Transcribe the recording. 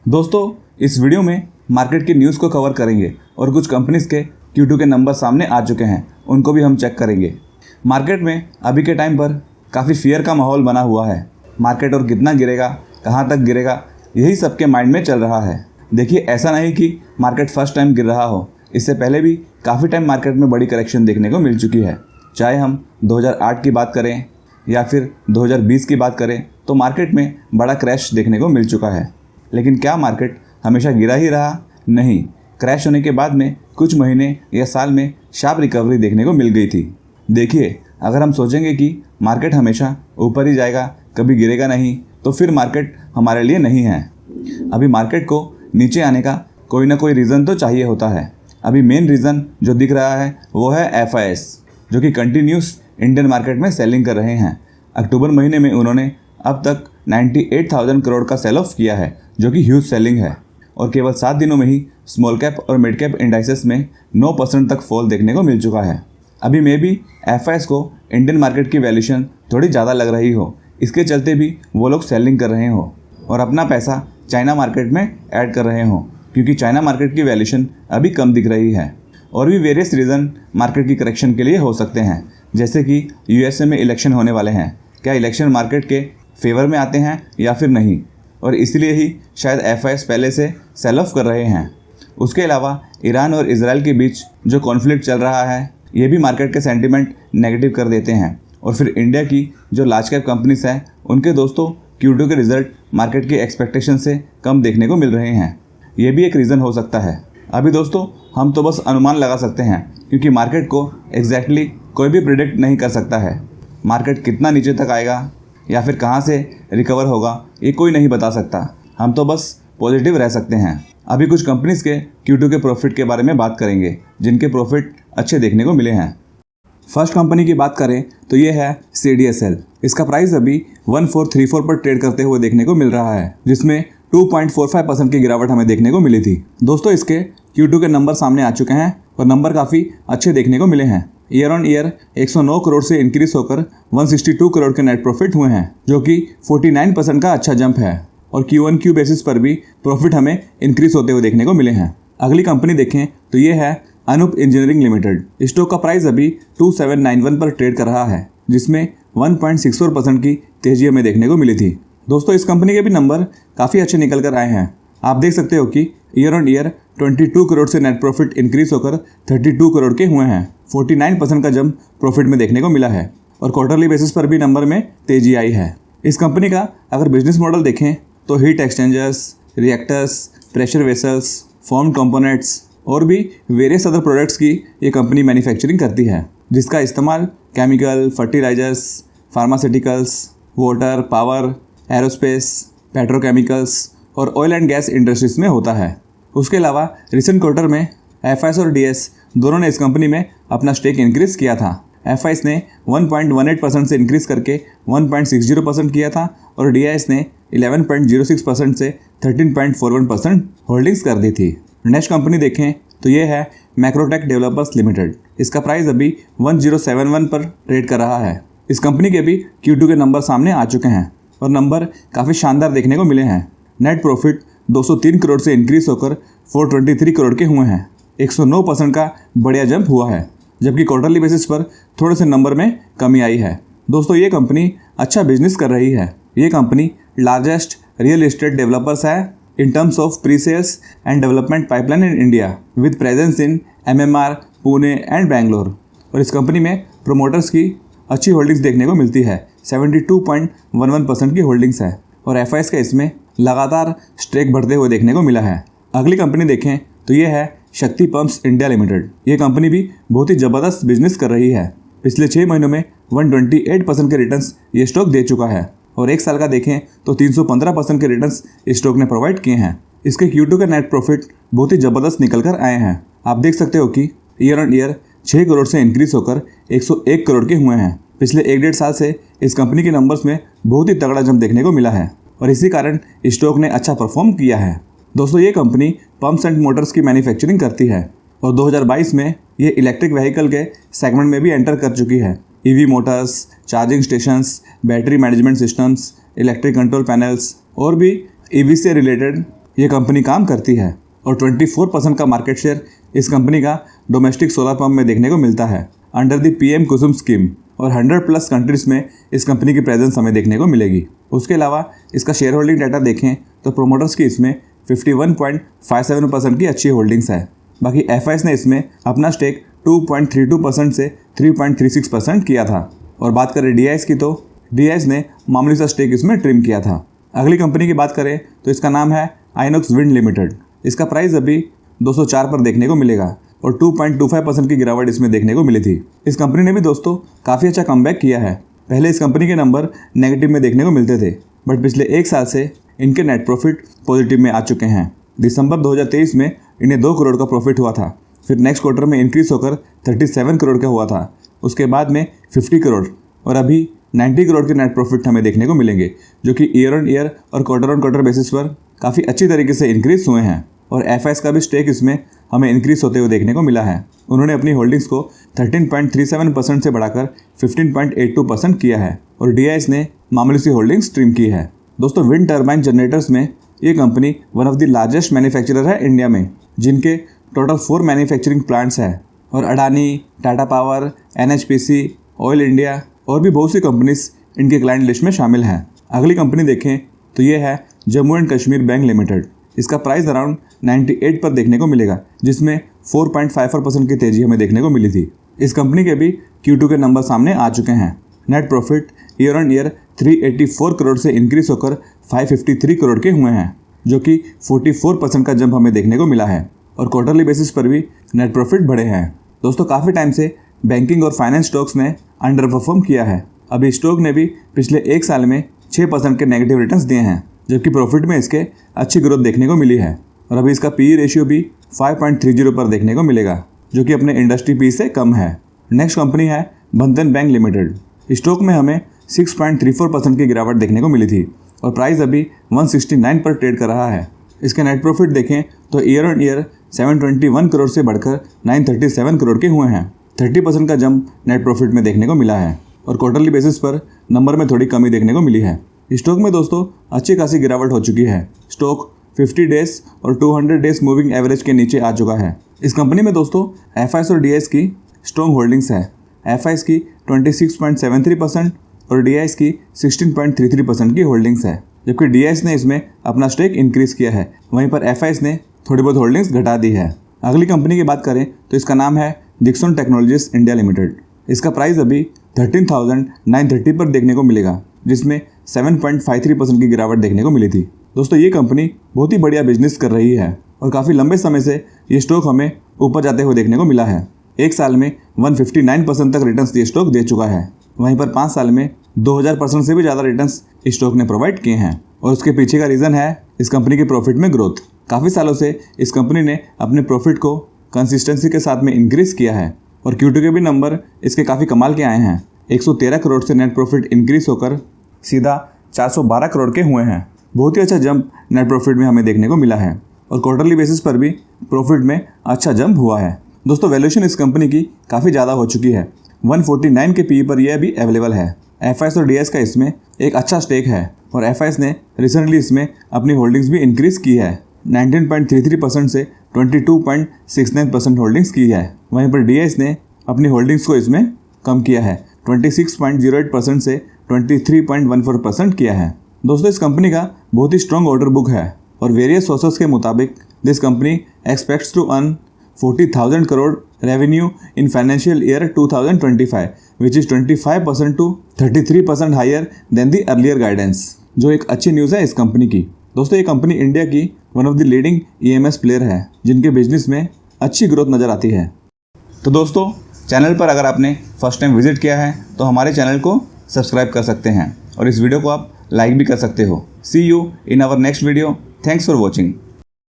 दोस्तों, इस वीडियो में मार्केट की न्यूज़ को कवर करेंगे और कुछ कंपनीज के Q2 के नंबर सामने आ चुके हैं, उनको भी हम चेक करेंगे। मार्केट में अभी के टाइम पर काफ़ी फियर का माहौल बना हुआ है। मार्केट और कितना गिरेगा, कहाँ तक गिरेगा, यही सबके माइंड में चल रहा है। देखिए, ऐसा नहीं कि मार्केट फर्स्ट टाइम गिर रहा हो। इससे पहले भी काफ़ी टाइम मार्केट में बड़ी करेक्शन देखने को मिल चुकी है। चाहे हम 2008 की बात करें या फिर 2020 की बात करें, तो मार्केट में बड़ा क्रैश देखने को मिल चुका है। लेकिन क्या मार्केट हमेशा गिरा ही रहा? नहीं, क्रैश होने के बाद में कुछ महीने या साल में शार्प रिकवरी देखने को मिल गई थी। देखिए, अगर हम सोचेंगे कि मार्केट हमेशा ऊपर ही जाएगा, कभी गिरेगा नहीं, तो फिर मार्केट हमारे लिए नहीं है। अभी मार्केट को नीचे आने का कोई ना कोई रीज़न तो चाहिए होता है। अभी मेन रीज़न जो दिख रहा है वो है FIS, जो कि कंटिन्यूस इंडियन मार्केट में सेलिंग कर रहे हैं। अक्टूबर महीने में उन्होंने अब तक 98,000 करोड़ का सेल ऑफ किया है, जो कि ह्यूज सेलिंग है। और केवल 7 दिनों में ही स्मॉल कैप और मिड कैप इंडाइसेस में 9% तक फॉल देखने को मिल चुका है। अभी मे भी FIS को इंडियन मार्केट की वैल्यूशन थोड़ी ज़्यादा लग रही हो, इसके चलते भी वो लोग सेलिंग कर रहे हो और अपना पैसा चाइना मार्केट में ऐड कर रहे हो, क्योंकि चाइना मार्केट की वैल्यूशन अभी कम दिख रही है। और भी वेरियस रीज़न मार्केट की करेक्शन के लिए हो सकते हैं, जैसे कि USA में इलेक्शन होने वाले हैं। क्या इलेक्शन मार्केट के फेवर में आते हैं या फिर नहीं, और इसलिए ही शायद FIS पहले से सेल ऑफ कर रहे हैं। उसके अलावा ईरान और इजराइल के बीच जो कॉन्फ्लिक्ट चल रहा है, ये भी मार्केट के सेंटीमेंट नेगेटिव कर देते हैं। और फिर इंडिया की जो लार्ज कैप कंपनीज हैं, उनके दोस्तों Q2 के रिजल्ट मार्केट की एक्सपेक्टेशन से कम देखने को मिल रहे हैं। ये भी एक रीज़न हो सकता है। अभी दोस्तों, हम तो बस अनुमान लगा सकते हैं, क्योंकि मार्केट को एग्जैक्टली कोई भी प्रिडिक्ट नहीं कर सकता है। मार्केट कितना नीचे तक आएगा या फिर कहाँ से रिकवर होगा, ये कोई नहीं बता सकता। हम तो बस पॉजिटिव रह सकते हैं। अभी कुछ कंपनीज के Q2 के प्रॉफिट के बारे में बात करेंगे, जिनके प्रॉफिट अच्छे देखने को मिले हैं। फर्स्ट कंपनी की बात करें तो ये है CDSL। इसका प्राइस अभी 1434 पर ट्रेड करते हुए देखने को मिल रहा है, जिसमें 2.45% की गिरावट हमें देखने को मिली थी। दोस्तों, इसके Q2 के नंबर सामने आ चुके हैं और नंबर काफ़ी अच्छे देखने को मिले हैं। ईयर ऑन ईयर 109 करोड़ से इंक्रीज होकर 162 करोड़ के नेट प्रॉफिट हुए हैं, जो कि 49% का अच्छा जंप है। और Q1Q बेसिस पर भी प्रॉफिट हमें इंक्रीज होते हुए देखने को मिले हैं। अगली कंपनी देखें तो ये है अनूप इंजीनियरिंग लिमिटेड। स्टॉक का प्राइस अभी 2791 पर ट्रेड कर रहा है, जिसमें 1.64% की तेजी हमें देखने को मिली थी। दोस्तों, इस कंपनी के भी नंबर काफ़ी अच्छे निकल कर आए हैं। आप देख सकते हो कि ईयर ऑन ईयर 22 करोड़ से नेट प्रॉफिट इंक्रीज होकर 32 करोड़ के हुए हैं। 49% का जंप प्रॉफिट में देखने को मिला है और क्वार्टरली बेसिस पर भी नंबर में तेजी आई है। इस कंपनी का अगर बिजनेस मॉडल देखें तो heat exchangers, reactors, pressure vessels, form components और भी वेरियस अदर प्रोडक्ट्स की ये कंपनी मैन्युफैक्चरिंग करती है, जिसका इस्तेमाल chemical, fertilizers, pharmaceuticals, water, power, aerospace, petrochemicals और ऑयल एंड गैस इंडस्ट्रीज में होता है। उसके अलावा रिसेंट क्वार्टर में FIS और DS दोनों ने इस कंपनी में अपना स्टेक इंक्रीज किया था। FIS ने 1.18% से इंक्रीज करके 1.60% किया था और DIS ने 11.06% से 13.41% होल्डिंग्स कर दी थी। नेक्स्ट कंपनी देखें तो ये है मैक्रोटेक डेवलपर्स लिमिटेड। इसका प्राइस अभी 1071 पर ट्रेड कर रहा है। इस कंपनी के भी Q2 के नंबर सामने आ चुके हैं और नंबर काफ़ी शानदार देखने को मिले हैं। नेट प्रॉफिट 203 करोड़ से इंक्रीज होकर 423 करोड़ के हुए हैं। 109% का बढ़िया जंप हुआ है, जबकि क्वार्टरली बेसिस पर थोड़े से नंबर में कमी आई है। दोस्तों, ये कंपनी अच्छा बिजनेस कर रही है। ये company largest real estate developers है in terms of pre sales and development pipeline in India, with presence in MMR, Pune and Bangalore. और इस कंपनी में प्रोमोटर्स की अच्छी होल्डिंग्स देखने को मिलती है। 72.11% की होल्डिंग्स है और FIS का इसमें लगातार स्ट्रेक बढ़ते हुए देखने को मिला है। अगली कंपनी देखें तो ये है शक्ति पंप्स इंडिया लिमिटेड। ये कंपनी भी बहुत ही ज़बरदस्त बिजनेस कर रही है। पिछले 6 महीनों में 128% के रिटर्न्स ये स्टॉक दे चुका है और एक साल का देखें तो 315% के रिटर्न्स इस स्टॉक ने प्रोवाइड किए हैं। इसके Q2 का नेट प्रॉफिट बहुत ही ज़बरदस्त निकल कर आए हैं। आप देख सकते हो कि ईयर ऑन ईयर 6 करोड़ से इंक्रीज होकर 101 करोड़ के हुए हैं। पिछले 1-1.5 साल से इस कंपनी के नंबर्स में बहुत ही तगड़ा जंप देखने को मिला है और इसी कारण स्टॉक ने अच्छा परफॉर्म किया है। दोस्तों, ये कंपनी पंप्स एंड मोटर्स की मैन्युफैक्चरिंग करती है और 2022 में ये इलेक्ट्रिक व्हीकल के सेगमेंट में भी एंटर कर चुकी है। EV Motors, charging stations, battery management systems, electric control panels और भी EV से रिलेटेड ये कंपनी काम करती है और 24% का मार्केट शेयर इस कंपनी का डोमेस्टिक सोलर पंप में देखने को मिलता है under the PM Kusum scheme, और 100+ कंट्रीज में इस कंपनी की प्रेजेंस हमें देखने को मिलेगी। उसके अलावा इसका शेयर होल्डिंग डाटा देखें तो प्रोमोटर्स की इसमें 51.57% की अच्छी होल्डिंग्स है। बाकी FIs ने इसमें अपना स्टेक 2.32% से 3.36% किया था। और बात करें DIs की तो DIs ने मामूली सा स्टेक इसमें ट्रिम किया था। अगली कंपनी की बात करें तो इसका नाम है आइनॉक्स विंड लिमिटेड। इसका प्राइस अभी 204 पर देखने को मिलेगा और 2.25% की गिरावट इसमें देखने को मिली थी। इस कंपनी ने भी दोस्तों काफ़ी अच्छा कमबैक किया है। पहले इस कंपनी के नंबर नेगेटिव में देखने को मिलते थे, बट पिछले 1 साल से इनके नेट प्रॉफिट पॉजिटिव में आ चुके हैं। दिसंबर 2023 में इन्हें 2 करोड़ का प्रॉफिट हुआ था, फिर नेक्स्ट क्वार्टर में इंक्रीज होकर 37 करोड़ का हुआ था, उसके बाद में 50 करोड़ और अभी 90 करोड़ के नेट प्रॉफिट हमें देखने को मिलेंगे, जो कि ईयर ऑन ईयर और क्वार्टर ऑन क्वार्टर बेसिस पर काफ़ी अच्छी तरीके से इंक्रीज हुए हैं। और FIs का भी स्टेक इसमें हमें इंक्रीज होते हुए देखने को मिला है। उन्होंने अपनी होल्डिंग्स को 13.37% से बढ़ाकर 15.82% किया है और DIs ने मामूली सी होल्डिंग्स स्ट्रीम की है। दोस्तों, विंड टर्बाइन जनरेटर्स में ये company one of the largest manufacturer है इंडिया में, जिनके टोटल 4 मैन्युफैक्चरिंग प्लांट्स हैं और Adani, Tata power, NHPC, oil India और भी बहुत सी कंपनीज इनके क्लाइंट लिस्ट में शामिल हैं। अगली कंपनी देखें तो ये है Jammu and Kashmir bank limited. इसका प्राइस अराउंड 98 पर देखने को मिलेगा, जिसमें 4.54% की तेजी हमें देखने को मिली थी। इस कंपनी के भी Q2 के नंबर सामने आ चुके हैं। Net profit year on year 384 crore से इंक्रीज होकर 553 करोड़ के हुए हैं, जो कि 44% का जंप हमें देखने को मिला है और क्वार्टरली बेसिस पर भी नेट प्रॉफिट बढ़े हैं। दोस्तों, काफ़ी टाइम से बैंकिंग और फाइनेंस स्टॉक्स ने अंडर परफॉर्म किया है। अभी स्टॉक ने भी पिछले 1 साल में 6% के नेगेटिव रिटर्न्स दिए हैं, जबकि प्रॉफिट में इसके अच्छी ग्रोथ देखने को मिली है और अभी इसका PE रेशियो भी 5.30 पर देखने को मिलेगा, जो कि अपने इंडस्ट्री PE से कम है। नेक्स्ट कंपनी है बंधन बैंक लिमिटेड। स्टॉक में हमें 6.34% की गिरावट देखने को मिली थी और प्राइस अभी 169 पर ट्रेड कर रहा है। इसके नेट प्रॉफिट देखें तो ईयर ऑन ईयर 721 करोड़ से बढ़कर 937 करोड़ के हुए हैं। 30% का जंप नेट प्रॉफिट में देखने को मिला है और क्वार्टरली बेसिस पर नंबर में थोड़ी कमी देखने को मिली है। स्टॉक में दोस्तों अच्छी खासी गिरावट हो चुकी है। स्टॉक 50 डेज और 200 डेज मूविंग एवरेज के नीचे आ चुका है। इस कंपनी में दोस्तों FIs और DIs की स्ट्रॉन्ग होल्डिंग्स है। FIs की 26.73% और DIs की 16.33% की होल्डिंग्स है, जबकि DIs ने इसमें अपना स्टेक इंक्रीज किया है, वहीं पर FIs ने थोड़ी बहुत होल्डिंग्स घटा दी है। अगली कंपनी की बात करें तो इसका नाम है डिक्सन टेक्नोलॉजीज इंडिया लिमिटेड। इसका प्राइस अभी 13,930 पर देखने को मिलेगा, जिसमें 7.53% की गिरावट देखने को मिली थी। दोस्तों, ये कंपनी बहुत ही बढ़िया बिजनेस कर रही है और काफ़ी लंबे समय से ये स्टॉक हमें ऊपर जाते हुए देखने को मिला है। 1 साल में 159% तक रिटर्न्स ये स्टॉक दे चुका है, वहीं पर 5 साल में 2000% से भी ज़्यादा रिटर्न्स इस स्टॉक ने प्रोवाइड किए हैं और उसके पीछे का रीज़न है इस कंपनी के प्रॉफिट में ग्रोथ। काफ़ी सालों से इस कंपनी ने अपने प्रॉफिट को कंसिस्टेंसी के साथ में इंक्रीज़ किया है और Q2 के भी नंबर इसके काफ़ी कमाल के आए हैं। 113 करोड़ से नेट प्रॉफिट इंक्रीज होकर सीधा 412 करोड़ के हुए हैं। बहुत ही अच्छा जंप नेट प्रॉफिट में हमें देखने को मिला है और क्वार्टरली बेसिस पर भी प्रॉफिट में अच्छा जंप हुआ है। दोस्तों, वैल्यूएशन इस कंपनी की काफ़ी ज़्यादा हो चुकी है। 149 के PE पर यह भी अवेलेबल है। FIs और DIs का इसमें एक अच्छा स्टेक है और FIs ने रिसेंटली इसमें अपनी होल्डिंग्स भी इंक्रीज की है। 19.33% से 22.69% होल्डिंग्स की है, वहीं पर DIs ने अपनी होल्डिंग्स को इसमें कम किया है, 26.08% से 23.14% किया है। दोस्तों, इस कंपनी का बहुत ही स्ट्रॉन्ग ऑर्डर बुक है और वेरियस सोर्सेस के मुताबिक this company expects to earn 40,000 crore revenue in financial year 2025, which is 25% to 33% higher than the earlier guidance, जो एक अच्छी न्यूज़ है इस कंपनी की। दोस्तों, ये कंपनी इंडिया की one of the leading EMS player है, जिनके बिजनेस में अच्छी ग्रोथ नज़र आती है। तो दोस्तों, चैनल पर अगर आपने फर्स्ट टाइम विजिट किया है तो हमारे चैनल को सब्सक्राइब कर सकते हैं और इस वीडियो को आप लाइक भी कर सकते हो। See you in our next video. Thanks for watching.